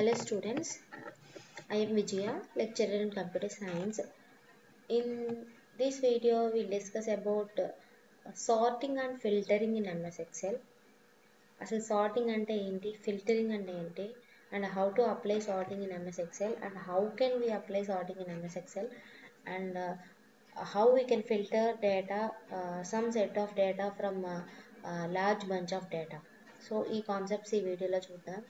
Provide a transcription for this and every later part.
Hello students, I am Vijaya, lecturer in computer science. In this video, we will discuss about sorting and filtering in MS Excel. అసలు sorting అంటే ఏంటి, filtering అంటే ఏంటి, and how to apply sorting in MS Excel, and how can we apply sorting in MS Excel, and how we can filter data, some set of data from large bunch of data. So ఈ concepts ఈ వీడియోలో చూద్దాం.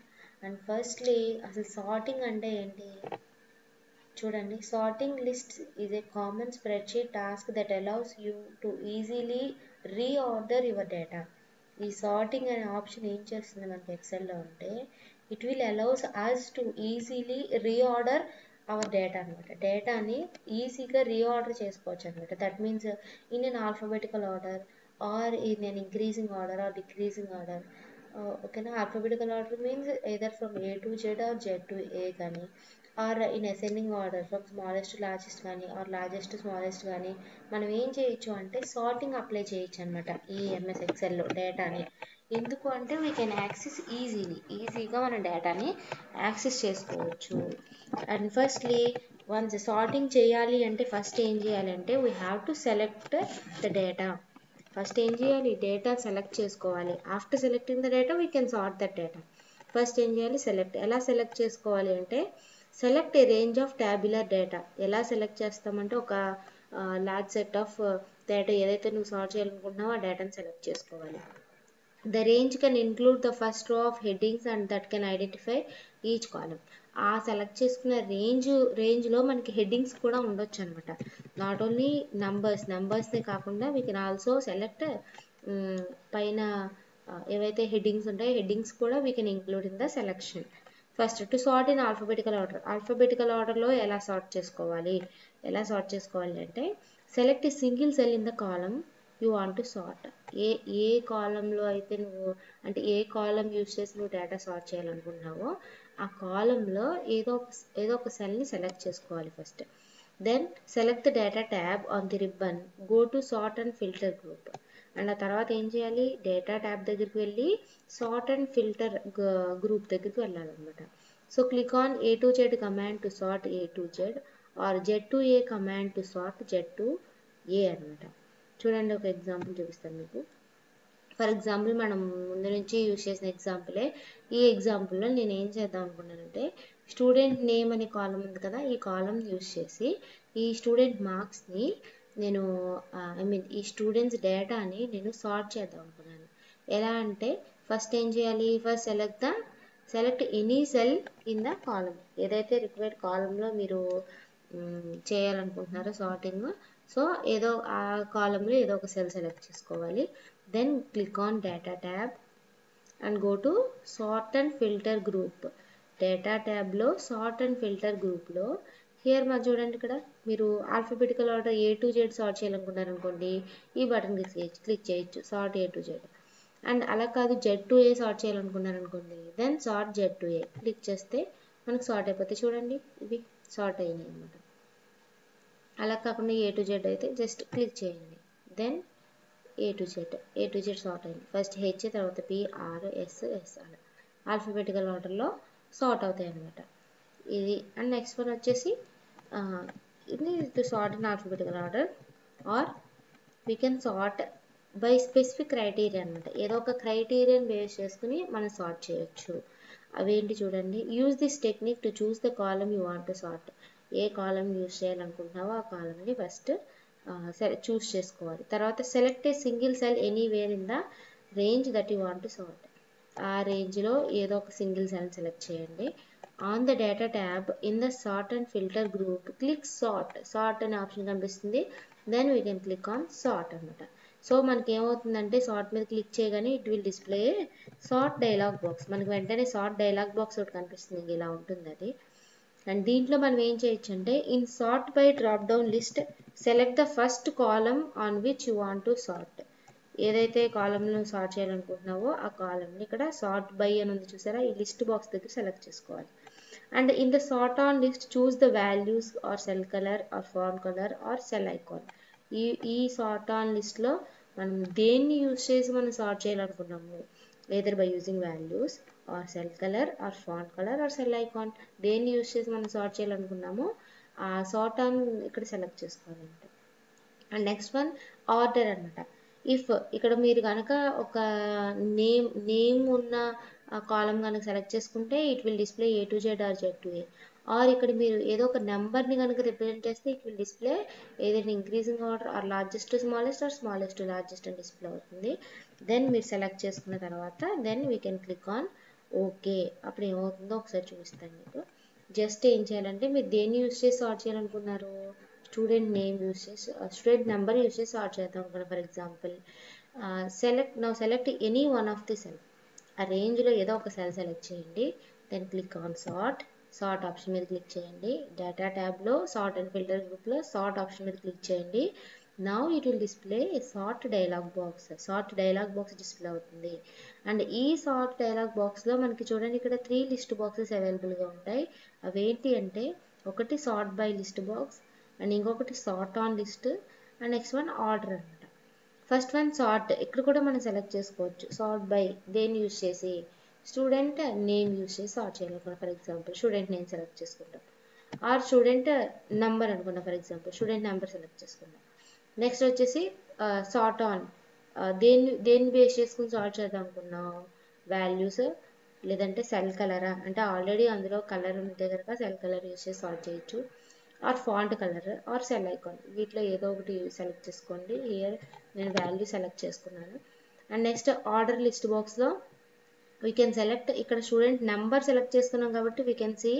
And firstly అసలు sorting అంటే ఏంటి చూడండి. Sorting list is a common spreadsheet task that allows you to easily reorder your data. ఈ sorting అనే ఆప్షన్ ఏం చేస్తుంది మనకి ఎక్సెల్లో అంటే, it will allows us to easily reorder our data అనమాట. డేటాని ఈజీగా రీఆర్డర్ చేసుకోవచ్చు అనమాట. That means in an alphabetical order or in an increasing order or decreasing order. ఓకేనా. Alphabetical order means either from A to Z or Z to A కానీ, or in ascending order from smallest to largest కానీ, or largest to smallest కానీ మనం ఏం చేయొచ్చు అంటే sorting apply చేయొచ్చు అనమాట ఈ ఎంఎస్ ఎక్సెల్లో డేటాని. ఎందుకు అంటే వీ కెన్ యాక్సెస్ ఈజీగా మన డేటాని యాక్సెస్ చేసుకోవచ్చు. అండ్ ఫస్ట్లీ వన్స్ సార్టింగ్ చేయాలి అంటే ఫస్ట్ ఏం చేయాలి అంటే we have to select the data. First ఏం చేయాలి, డేటా సెలెక్ట్ చేసుకోవాలి. After selecting the data we can sort that data. First ఏం చేయాలి, సెలెక్ట్. ఎలా సెలెక్ట్ చేసుకోవాలి అంటే select a range of tabular data. ఎలా సెలెక్ట్ చేస్తామంటే ఒక లార్జ్ సెట్ ఆఫ్ డేటా ఏదైతే నువ్వు సార్ట్ చేయాలనుకుంటున్నావో ఆ డేటాని సెలెక్ట్ చేసుకోవాలి. The range can include the first row of headings and that can identify each column. ఆ సెలెక్ట్ చేసుకున్న రేంజ్లో మనకి హెడ్డింగ్స్ కూడా ఉండొచ్చు అనమాట. నాట్ ఓన్లీ నంబర్స్నే కాకుండా వీ కెన్ ఆల్సో సెలెక్ట్ పైన ఏవైతే హెడ్డింగ్స్ ఉంటాయో హెడ్డింగ్స్ కూడా we can include in the selection. First to sort in alphabetical order. Alphabetical ఆర్డర్లో ఎలా సార్ట్ చేసుకోవాలి అంటే select a single cell in the column you want to sort. ఏ కాలంలో అయితే నువ్వు అంటే ఏ కాలం యూజ్ చేసి నువ్వు డేటా సార్ట్ చేయాలనుకుంటున్నావో ఆ కాలంలో ఏదో ఒక సెల్ని సెలెక్ట్ చేసుకోవాలి first. Then select the data tab on the ribbon, go to sort and filter group. And ఆ తర్వాత ఏం చేయాలి, డేటా ట్యాబ్ దగ్గరికి వెళ్ళి సార్ట్ అండ్ ఫిల్టర్ గ్రూప్ దగ్గరికి వెళ్ళాలన్నమాట. So click on A to Z command to sort A to Z or Z to A command to sort Z to A అనమాట. చూడండి, ఒక ఎగ్జాంపుల్ చూపిస్తాను మీకు. ఫర్ ఎగ్జాంపుల్ మనం ముందు నుంచి యూజ్ చేసిన ఎగ్జాంపులే. ఈ ఎగ్జాంపుల్లో నేను ఏం చేద్దాం అనుకున్నానంటే స్టూడెంట్ నేమ్ అనే కాలం ఉంది కదా, ఈ కాలం యూజ్ చేసి ఈ స్టూడెంట్ మార్క్స్ని నేను ఈ స్టూడెంట్స్ డేటాని నేను సార్ట్ చేద్దాం అనుకున్నాను. ఎలా అంటే ఫస్ట్ ఏం చేయాలి, first select any cell in the కాలం. ఏదైతే రిక్వైర్డ్ కాలంలో మీరు చేయాలనుకుంటున్నారో సార్టింగ్, సో ఏదో ఆ కాలంలో ఏదో ఒక సెల్ సెలెక్ట్ చేసుకోవాలి. Then click on data tab and go to sort and filter group. Data ట్యాబ్లో సార్ట్ అండ్ ఫిల్టర్ గ్రూప్లో హియర్ మా చూడండి, ఇక్కడ మీరు alphabetical order A to Z sort చేయాలనుకున్నారనుకోండి, ఈ బటన్ క్లిక్ చేయొచ్చు, sort A to Z. And అలా కాదు Z to A సార్ట్ చేయాలనుకున్నారనుకోండి, then sort Z to A click చేస్తే మనకు సార్ట్ అయిపోతే చూడండి ఇవి సార్ట్ అయినాయి అనమాట. అలా కాకుండా A to Z అయితే జస్ట్ క్లిక్ చేయండి, then A to Z sort అయింది. ఫస్ట్ H, తర్వాత P, R, S అలా ఆల్ఫాబెటికల్ ఆర్డర్లో సార్ట్ అవుతాయి అనమాట ఇది. అండ్ నెక్స్ట్ వన్ వచ్చేసి ఇది to sort in alphabetical order or we can sort by specific criteria అనమాట. ఏదో ఒక క్రైటీరియాని బేస్ చేసుకుని మనం సార్ట్ చేయొచ్చు. అవేంటి చూడండి, use this technique to choose the column you want to sort. ఏ కాలం యూజ్ చేయాలనుకుంటున్నావో ఆ కాలంని ఫస్ట్ చూస్ చేసుకోవాలి. తర్వాత select a single cell anywhere in the range that you want to sort. ఆ రేంజ్లో ఏదో ఒక సింగిల్ సెల్ సెలెక్ట్ చేయండి. On the data tab in the sort and filter group click sort అనే ఆప్షన్ కనిపిస్తుంది. Then we can click on sort అనమాట. So మనకి ఏమవుతుందంటే సార్ట్ మీద క్లిక్ చేయగానే it will display sort dialog box. మనకి వెంటనే సార్ట్ డైలాగ్ బాక్స్ ఒకటి కనిపిస్తుంది, ఇలా ఉంటుంది అది. అండ్ దీంట్లో మనం ఏం చేయొచ్చు అంటే in sort by drop down list select the first column on which you want to sort. ఏదైతే కాలంలో సార్ట్ చేయాలనుకుంటున్నావో ఆ కాలంని ఇక్కడ సార్ట్ బై అని ఉంది చూసారా, ఈ లిస్ట్ బాక్స్ దగ్గర సెలెక్ట్ చేసుకోవాలి. And in the sort on list choose the values or cell colour or font colour or cell icon. ఈ సార్ట్ ఆన్ లిస్ట్లో మనం దేన్ని యూజ్ చేసి మనం సార్ట్ చేయాలనుకున్నాము, either by using values or cell colour or font colour or cell icon. దేన్ని use చేసి మనం సార్ట్ చేయాలనుకున్నామో ఆ సార్ట్ ఆన్ ఇక్కడ సెలెక్ట్ చేసుకోవాలంటే. అండ్ నెక్స్ట్ వన్ ఆర్డర్ అనమాట. ఇఫ్ ఇక్కడ మీరు కనుక ఒక నేమ్ ఉన్న కాలం కనుక సెలెక్ట్ చేసుకుంటే it will display A to Z or Z to A. Or ఇక్కడ మీరు ఏదో ఒక నెంబర్ని కనుక రిప్రజెంట్ చేస్తే ఇట్ విల్ డిస్ప్లే ఏదైనా increasing order or largest to smallest or smallest to largest అని డిస్ప్లే అవుతుంది. దెన్ మీరు సెలెక్ట్ చేసుకున్న తర్వాత then we can click on okay. అప్పుడు ఏమవుతుందో ఒకసారి చూపిస్తాను మీకు. జస్ట్ ఏం చేయాలంటే మీరు దేన్ని యూస్ చేసి సార్ట్ చేయాలనుకున్నారు, స్టూడెంట్ నేమ్ యూస్ చేసి స్టూడెంట్ నెంబర్ యూస్ చేసి సార్ట్ చేద్దాం అనుకున్నాం. For example select any one of the cell. ఆ రేంజ్లో ఏదో ఒక సెల్ సెలెక్ట్ చేయండి. Then click on sort option మీద క్లిక్ చేయండి. డేటా ట్యాబ్లో సార్ట్ అండ్ ఫిల్టర్ గ్రూప్లో సార్ట్ ఆప్షన్ మీద క్లిక్ చేయండి. Now it will display sort dialog box display అవుతుంది. అండ్ ఈ సార్ట్ డైలాగ్ బాక్స్లో మనకి చూడండి ఇక్కడ 3 లిస్ట్ బాక్సెస్ అవైలబుల్గా ఉంటాయి. అవేంటి అంటే ఒకటి sort by list box and ఇంకొకటి sort on list and next one order అనమాట. ఫస్ట్ వన్ సార్ట్, ఇక్కడ కూడా మనం సెలెక్ట్ చేసుకోవచ్చు. సార్ట్ బై దేన్ని యూజ్ చేసి, స్టూడెంట్ నేమ్ యూజ్ చేసి సార్ట్ చేయాలనుకున్నాం. For example student name select చేసుకుంటాం. ఆర్ స్టూడెంట్ నెంబర్ అనుకున్నాం. For example student number select చేసుకుందాం. నెక్స్ట్ వచ్చేసి సార్ట్ ఆన్, దేన్ని బేస్ చేసుకుని సార్ట్ చేద్దాం అనుకున్నాం, వాల్యూస్ లేదంటే సెల్ కలరా, అంటే ఆల్రెడీ అందులో కలర్ ఉంటే కనుక సెల్ కలర్ యూజ్ చేసి సార్ట్ చేయొచ్చు. Or font colour or cell icon, వీటిలో ఏదో ఒకటి సెలెక్ట్ చేసుకోండి. హియర్ నేను వాల్యూ సెలెక్ట్ చేసుకున్నాను. అండ్ నెక్స్ట్ ఆర్డర్ లిస్ట్ బాక్స్లో వీ కెన్ సెలెక్ట్, ఇక్కడ స్టూడెంట్ నెంబర్ సెలెక్ట్ చేసుకున్నాం కాబట్టి we can see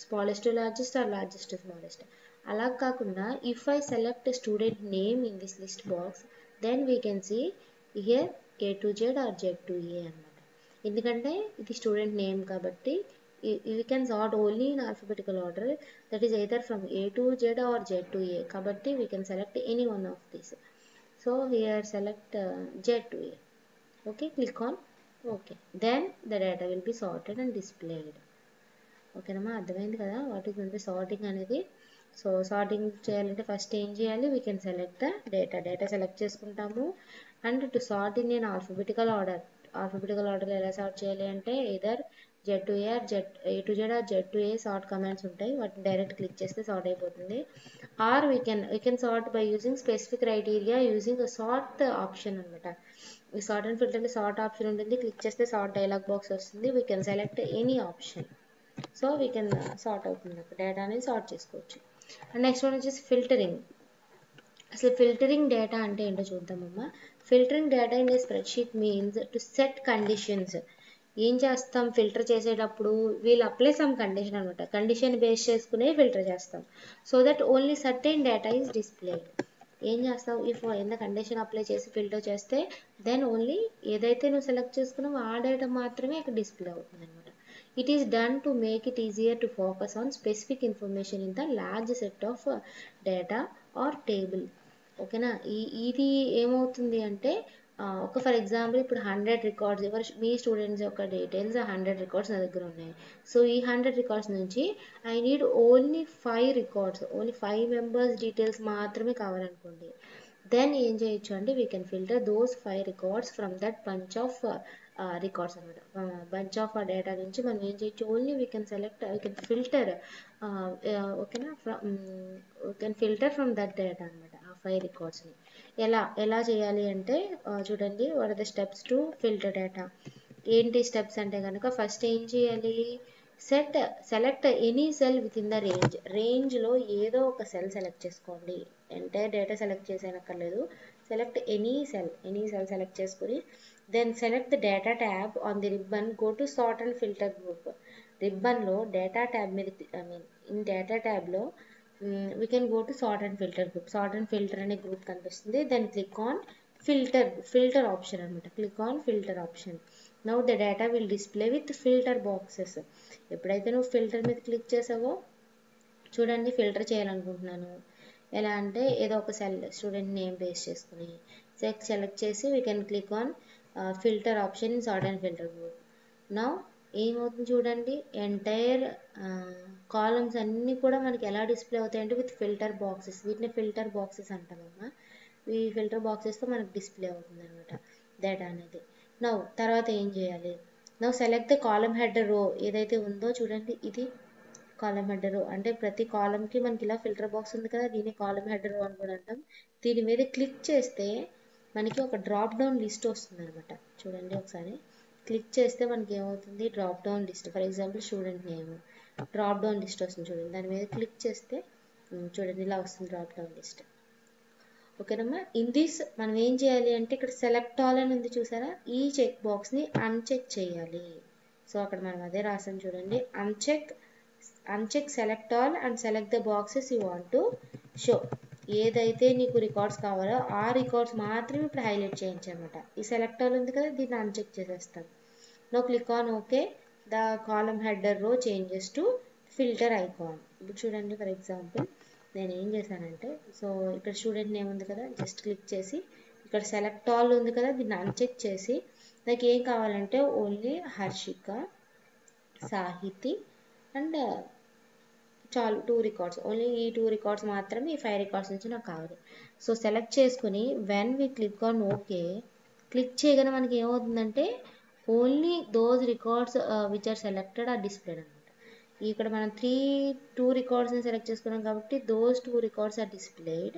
smallest to largest or largest to smallest. అలా కాకుండా if I select student name in this list box then we can see here A to Z or Z to A అనమాట. ఎందుకంటే ఇది student name కాబట్టి we can sort only in alphabetical order, that is either from A to Z or Z to A. kabatti we can select any one of these. So here select Z to A. Okay, click on OK. Then the data will be sorted and displayed. Okay nama, అర్థమైంది కదా what is అంటే sorting అనేది. So sorting చేయాలంటే first ఏం చేయాలి, we can select the data select చేసుకుంటాము. And to sort in నేను alphabetical ఆర్డర్లో ఎలా సార్ట్ చేయాలి అంటే either Z to A or A to Z or Z to A sort commands ఉంటాయి, వాటిని డైరెక్ట్ క్లిక్ చేస్తే సార్ట్ అయిపోతుంది. Or we can sort by using specific criteria using sort option అనమాట. ఈ సార్ట్ అండ్ ఫిల్టర్లో sort option ఉంటుంది, click చేస్తే sort dialog box వస్తుంది. We can select any option. So we can sort అవుతుంది, data అనేది సార్ట్ చేసుకోవచ్చు. అండ్ నెక్స్ట్ వన్ వచ్చేసి ఫిల్టరింగ్. అసలు ఫిల్టరింగ్ డేటా అంటే ఏంటో చూద్దామమ్మా. Filtering data in a spreadsheet means to set conditions. ఏం చేస్తాం ఫిల్టర్ చేసేటప్పుడు, వీల్ అప్లై సమ్ కండిషన్ అనమాట. కండిషన్ బేస్ చేసుకునే ఫిల్టర్ చేస్తాం. So that only certain data is displayed. ఏం చేస్తావు, ఇఫ్ ఎంత కండిషన్ అప్లై చేసి ఫిల్టర్ చేస్తే దెన్ ఓన్లీ ఏదైతే నువ్వు సెలెక్ట్ చేసుకున్నావో ఆ డేటా మాత్రమే ఇక్కడ డిస్ప్లే అవుతుంది అనమాట. It is done to make it easier to focus on specific information in the large set of data are table. ఓకేనా, ఇది ఏమవుతుంది అంటే ఒక ఫర్ ఎగ్జాంపుల్ ఇప్పుడు 100 రికార్డ్స్ మీ స్టూడెంట్స్ యొక్క డీటెయిల్స్ 100 రికార్డ్స్ నా దగ్గర ఉన్నాయి. సో ఈ 100 రికార్డ్స్ నుంచి I need only 5 records, only 5 members details మాత్రమే కావాలనుకోండి. దెన్ ఏం చేయొచ్చు అంటే we can filter those 5 records from that bunch of records అనమాట. బంచ్ ఆఫ్ డేటా నుంచి మనం ఏం చేయొచ్చు, ఓన్లీ వీ కెన్ ఫిల్టర్ ఓకేనా, we can filter from that data అనమాట, ఆ 5 రికార్డ్స్ని. ఎలా చేయాలి అంటే చూడండి, what are the steps to filter data. ఏంటి స్టెప్స్ అంటే కనుక ఫస్ట్ ఏం చేయాలి, select any cell within the రేంజ్లో ఏదో ఒక సెల్ సెలెక్ట్ చేసుకోండి. ఎంటైర్ డేటా సెలెక్ట్ చేసేనక్కర్లేదు, సెలెక్ట్ ఎనీ సెల్ సెలెక్ట్ చేసుకుని then select the data tab on the ribbon, go to sort and filter group. రిబ్బన్లో డేటా ట్యాబ్ మీద in data ట్యాబ్లో we can go to sort and filter group. Sort and filter అనే group కనిపిస్తుంది. Then click on filter option అనమాట. Click on filter option. Now the data will display with filter boxes. ఎప్పుడైతే నువ్వు filter మీద click చేసావో చూడండి, filter చేయాలనుకుంటున్నాను. ఎలా అంటే ఏదో ఒక సెల్ స్టూడెంట్ నేమ్ బేస్ చేసుకుని సెలెక్ట్ చేసి we can click on filter option in sort and filter group. Now ఏమవుతుంది చూడండి, ఎంటైర్ కాలమ్స్ అన్నీ కూడా మనకి ఎలా డిస్ప్లే అవుతాయంటే విత్ ఫిల్టర్ బాక్సెస్. వీటిని ఫిల్టర్ బాక్సెస్ అంటామమ్మా. ఈ ఫిల్టర్ బాక్సెస్తో మనకి డిస్ప్లే అవుతుంది అనమాట డేటా అనేది. నౌ తర్వాత ఏం చేయాలి, now select the column header రో ఏదైతే ఉందో చూడండి, ఇది కాలమ్ హెడర్ రో అంటే ప్రతి కాలమ్కి మనకి ఇలా ఫిల్టర్ బాక్స్ ఉంది కదా, దీన్ని కాలమ్ హెడర్ రో అని కూడా అంటాం. దీని మీద క్లిక్ చేస్తే మనకి ఒక డ్రాప్ డౌన్ లిస్ట్ వస్తుంది అనమాట. చూడండి ఒకసారి క్లిక్ చేస్తే మనకి ఏమవుతుంది, drop down list. For example student name drop down list వస్తుంది చూడండి. దాని మీద క్లిక్ చేస్తే చూడండి ఇలా వస్తుంది డ్రాప్ డౌన్ లిస్ట్. ఓకేనమ్మా. ఇన్ దిస్ మనం ఏం చేయాలి అంటే ఇక్కడ సెలెక్ట్ ఆల్ అని ఉంది చూసారా, ఈ చెక్ బాక్స్ని అన్చెక్ చేయాలి. సో అక్కడ మనం అదే రాసాం చూడండి, uncheck select all and select the boxes you want to show. ఏదైతే నీకు రికార్డ్స్ కావాలో ఆ రికార్డ్స్ మాత్రమే ఇప్పుడు హైలైట్ చేయించనమాట. ఈ సెలెక్ట్ ఆల్ ఉంది కదా, దీన్ని అన్చెక్ చేసేస్తాం. No click on okay. The column header row changes to filter icon. ఇప్పుడు చూడండి ఫర్ ఎగ్జాంపుల్ నేను ఏం చేశానంటే, సో ఇక్కడ స్టూడెంట్ నేమ్ ఉంది కదా, జస్ట్ క్లిక్ చేసి ఇక్కడ సెలెక్ట్ ఆల్ ఉంది కదా, దీన్ని అన్చెక్ చేసి నాకు ఏం కావాలంటే ఓన్లీ హర్షిక, సాహితి అండ్ చాలు 2 రికార్డ్స్, ఓన్లీ ఈ 2 రికార్డ్స్ మాత్రమే, ఈ 5 రికార్డ్స్ నుంచి నాకు కావాలి. సో సెలెక్ట్ చేసుకుని when we click on okay, click చేయగానే మనకి ఏమవుతుందంటే only those records which are selected are displayed అనమాట. ఇక్కడ మనం 2 రికార్డ్స్ని సెలెక్ట్ చేసుకున్నాం కాబట్టి దోస్ 2 రికార్డ్స్ ఆర్ డిస్ప్లేడ్.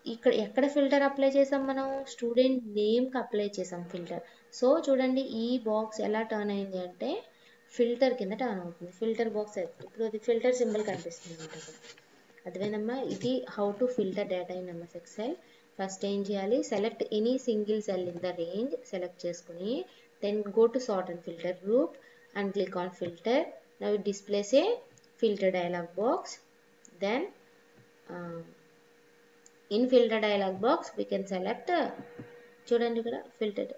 ఇక్కడ ఎక్కడ ఫిల్టర్ అప్లై చేసాం మనం, స్టూడెంట్ నేమ్కి అప్లై చేసాం ఫిల్టర్. సో చూడండి ఈ బాక్స్ ఎలా టర్న్ అయింది అంటే ఫిల్టర్ కింద టర్న్ అవుతుంది. ఫిల్టర్ బాక్స్ ఇప్పుడు అది ఫిల్టర్ సింబల్ కనిపిస్తుంది అనమాట అక్కడ. అదేనమ్మా, ఇది how to filter data in MS Excel. First ఏం చేయాలి, select any single cell in the range, select చేసుకుని then go to sort and filter group and click on filter. Now it displays a filter dialog box. Then in filter dialog box we can select చూడండి ఇక్కడ filter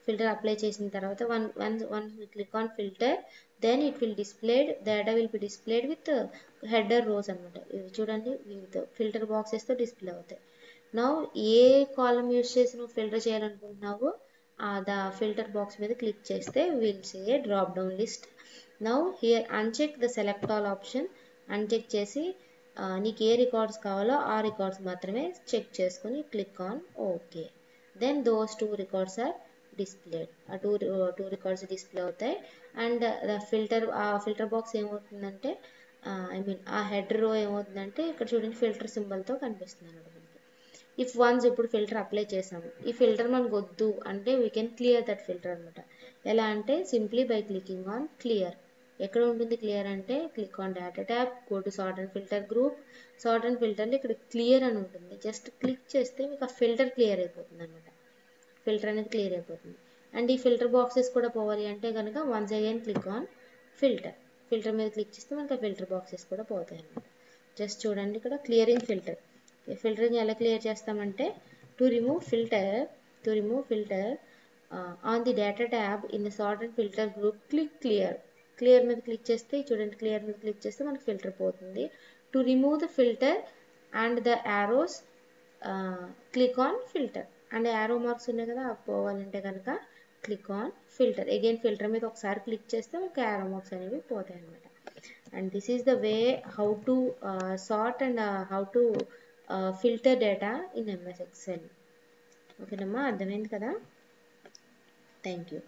filter apply చేసిన తర్వాత once we click on filter then it will displayed, data will be displayed with header rows అనమాట. ఇవి చూడండి with filter బాక్సెస్తో display అవుతాయి. Now ఏ column use చేసి నువ్వు ఫిల్టర్ చేయాలనుకుంటున్నావో the filter box మీద క్లిక్ చేస్తే we'll see a drop down list. Now here uncheck the select all option. uncheck చేసి నీకు ఏ రికార్డ్స్ కావాలో ఆ రికార్డ్స్ మాత్రమే చెక్ చేసుకుని click on okay. Then those 2 records are displayed. ఆ టూ రికార్డ్స్ డిస్ప్లే అవుతాయి. అండ్ ద ఫిల్టర్ బాక్స్ ఏమవుతుందంటే ఆ హెడర్ రో ఏమవుతుందంటే ఇక్కడ చూడండి ఫిల్టర్ సింబల్తో కనిపిస్తుంది అన్నమాట. ఇఫ్ వన్స్ ఇప్పుడు ఫిల్టర్ అప్లై చేసాము, ఈ ఫిల్టర్ మనకు వద్దు అంటే we can clear that filter అనమాట. ఎలా అంటే simply by clicking on clear. ఎక్కడ ఉంటుంది క్లియర్ అంటే click on data tab, go to sort and filter group. Sort and ఫిల్టర్లో ఇక్కడ క్లియర్ అని ఉంటుంది, జస్ట్ క్లిక్ చేస్తే మీకు ఆ ఫిల్టర్ క్లియర్ అయిపోతుంది అనమాట. ఫిల్టర్ అనేది క్లియర్ అయిపోతుంది. అండ్ ఈ ఫిల్టర్ బాక్సెస్ కూడా పోవాలి అంటే కనుక once again click on filter. Filter మీద క్లిక్ చేస్తే మనకు ఆ ఫిల్టర్ బాక్సెస్ కూడా పోతాయి అనమాట. జస్ట్ చూడండి ఇక్కడ క్లియరింగ్ ఫిల్టర్. ఫిల్టరింగ్ ఎలా క్లియర్ చేస్తామంటే to remove filter on the data tab in the sort and filter group click clear మీద క్లిక్ చేస్తే చూడండి క్లియర్ మీద క్లిక్ చేస్తే మనకి ఫిల్టర్ పోతుంది. To remove the filter and the arrows click on filter. And arrow marks ఉన్నాయి కదా అవి పోవాలంటే కనుక click on filter. Again filter మీద ఒకసారి క్లిక్ చేస్తే మనకి యారో మార్క్స్ అనేవి పోతాయి అనమాట. And this is the way how to sort and how to filter data in MS Excel. ఓకేనమ్మా, అర్థమైంది కదా? Thank you.